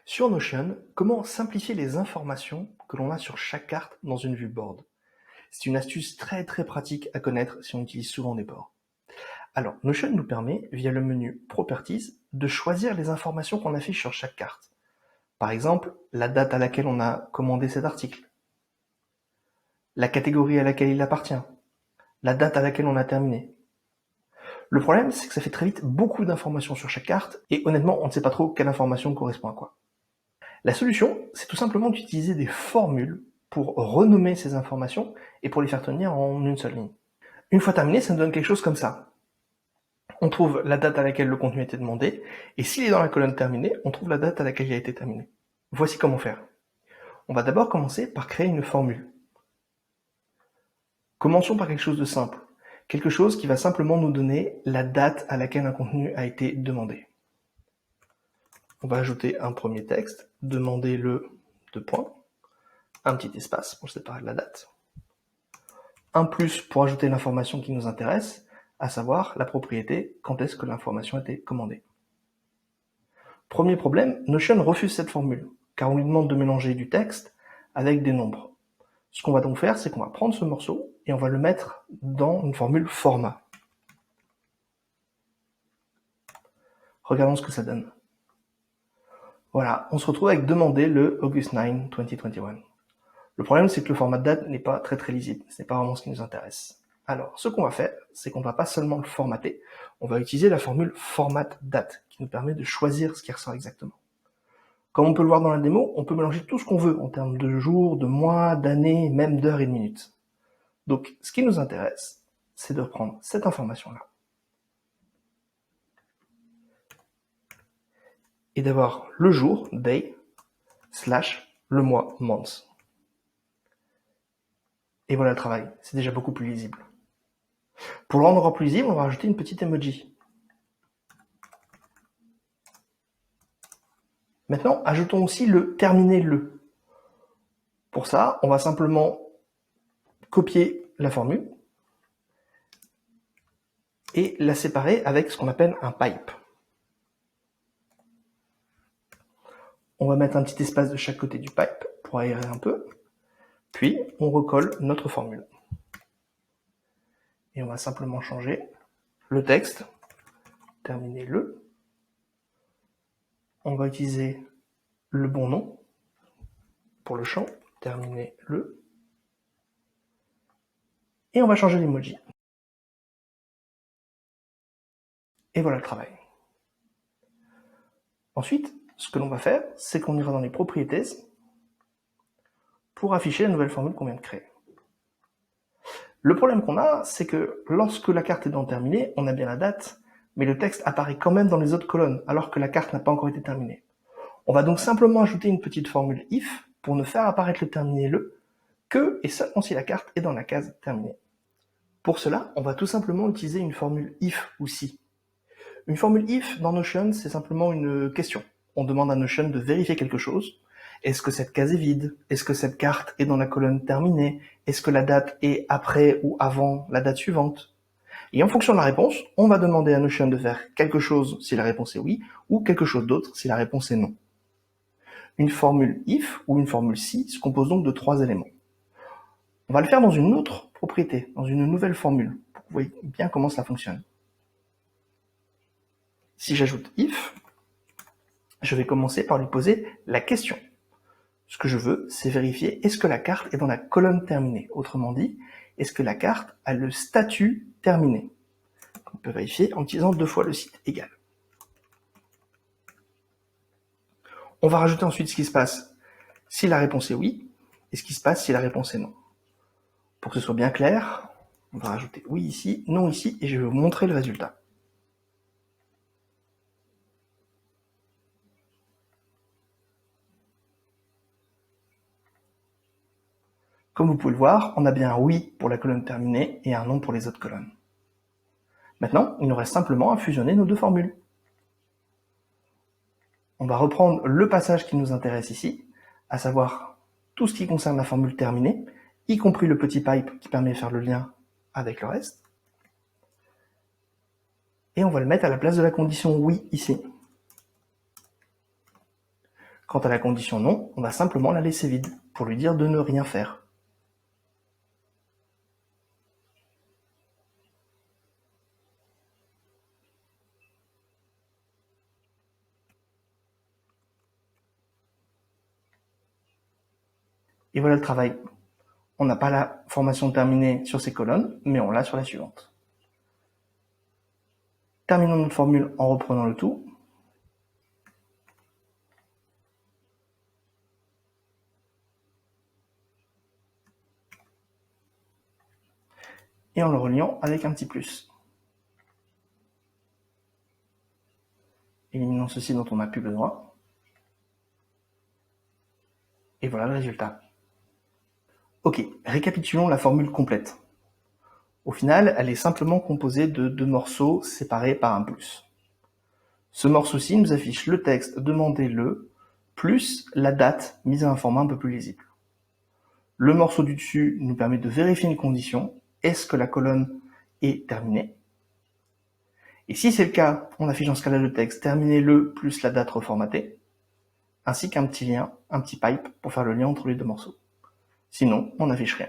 Sur Notion, comment simplifier les informations que l'on a sur chaque carte dans une vue board? C'est une astuce très pratique à connaître si on utilise souvent des boards. Alors, Notion nous permet, via le menu Properties, de choisir les informations qu'on affiche sur chaque carte. Par exemple, la date à laquelle on a commandé cet article, la catégorie à laquelle il appartient, la date à laquelle on a terminé. Le problème, c'est que ça fait très vite beaucoup d'informations sur chaque carte, et honnêtement, on ne sait pas trop quelle information correspond à quoi. La solution, c'est tout simplement d'utiliser des formules pour renommer ces informations et pour les faire tenir en une seule ligne. Une fois terminé, ça nous donne quelque chose comme ça. On trouve la date à laquelle le contenu a été demandé, et s'il est dans la colonne terminée, on trouve la date à laquelle il a été terminé. Voici comment faire. On va d'abord commencer par créer une formule. Commençons par quelque chose de simple. Quelque chose qui va simplement nous donner la date à laquelle un contenu a été demandé. On va ajouter un premier texte, demander le un petit espace pour séparer de la date, un plus pour ajouter l'information qui nous intéresse, à savoir la propriété, quand est-ce que l'information a été commandée. Premier problème, Notion refuse cette formule, car on lui demande de mélanger du texte avec des nombres. Ce qu'on va donc faire, c'est qu'on va prendre ce morceau et on va le mettre dans une formule format. Regardons ce que ça donne. Voilà, on se retrouve avec demander le August 9, 2021. Le problème, c'est que le format de date n'est pas très lisible. Ce n'est pas vraiment ce qui nous intéresse. Alors, ce qu'on va faire, c'est qu'on ne va pas seulement le formater, on va utiliser la formule format date, qui nous permet de choisir ce qui ressort exactement. Comme on peut le voir dans la démo, on peut mélanger tout ce qu'on veut en termes de jours, de mois, d'années, même d'heures et de minutes. Donc, ce qui nous intéresse, c'est de reprendre cette information-là et d'avoir le jour, day, / le mois, month. Et voilà le travail, c'est déjà beaucoup plus lisible. Pour le rendre encore plus lisible, on va rajouter une petite emoji. Maintenant, ajoutons aussi le terminer le. Pour ça, on va simplement copier la formule et la séparer avec ce qu'on appelle un pipe. On va mettre un petit espace de chaque côté du pipe pour aérer un peu, puis on recolle notre formule. Et on va simplement changer le texte, terminer le. On va utiliser le bon nom pour le champ, terminer le. Et on va changer l'emoji. Et voilà le travail. Ensuite, ce que l'on va faire, c'est qu'on ira dans les propriétés pour afficher la nouvelle formule qu'on vient de créer. Le problème qu'on a, c'est que lorsque la carte est dans terminée, on a bien la date, mais le texte apparaît quand même dans les autres colonnes, alors que la carte n'a pas encore été terminée. On va donc simplement ajouter une petite formule if pour ne faire apparaître le terminé le que et seulement si la carte est dans la case terminée. Pour cela, on va tout simplement utiliser une formule if ou si. Une formule if dans Notion, c'est simplement une question. On demande à Notion de vérifier quelque chose. Est-ce que cette case est vide? Est-ce que cette carte est dans la colonne terminée? Est-ce que la date est après ou avant la date suivante? Et en fonction de la réponse, on va demander à Notion de faire quelque chose si la réponse est oui, ou quelque chose d'autre si la réponse est non. Une formule if ou une formule si se compose donc de 3 éléments. On va le faire dans une autre propriété, dans une nouvelle formule, pour que vous voyez bien comment cela fonctionne. Si j'ajoute if, je vais commencer par lui poser la question. Ce que je veux, c'est vérifier est-ce que la carte est dans la colonne terminée. Autrement dit, est-ce que la carte a le statut terminé? On peut vérifier en utilisant 2 fois le site égal. On va rajouter ensuite ce qui se passe si la réponse est oui, et ce qui se passe si la réponse est non. Pour que ce soit bien clair, on va rajouter oui ici, non ici, et je vais vous montrer le résultat. Comme vous pouvez le voir, on a bien un oui pour la colonne terminée et un non pour les autres colonnes. Maintenant, il nous reste simplement à fusionner nos 2 formules. On va reprendre le passage qui nous intéresse ici, à savoir tout ce qui concerne la formule terminée, y compris le petit pipe qui permet de faire le lien avec le reste. Et on va le mettre à la place de la condition oui ici. Quant à la condition non, on va simplement la laisser vide, pour lui dire de ne rien faire. Et voilà le travail. On n'a pas la formation terminée sur ces colonnes, mais on l'a sur la suivante. Terminons notre formule en reprenant le tout. Et en le reliant avec un petit plus. Éliminons ceci dont on n'a plus besoin. Et voilà le résultat. Ok, récapitulons la formule complète. Au final, elle est simplement composée de deux morceaux séparés par un plus. Ce morceau-ci nous affiche le texte demandé le, plus la date mise à un format un peu plus lisible. Le morceau du dessus nous permet de vérifier une condition. Est-ce que la colonne est terminée? Et si c'est le cas, on affiche dans ce cas-là le texte terminé le plus la date reformatée, ainsi qu'un petit lien, un petit pipe pour faire le lien entre les deux morceaux. Sinon, on n'affiche rien.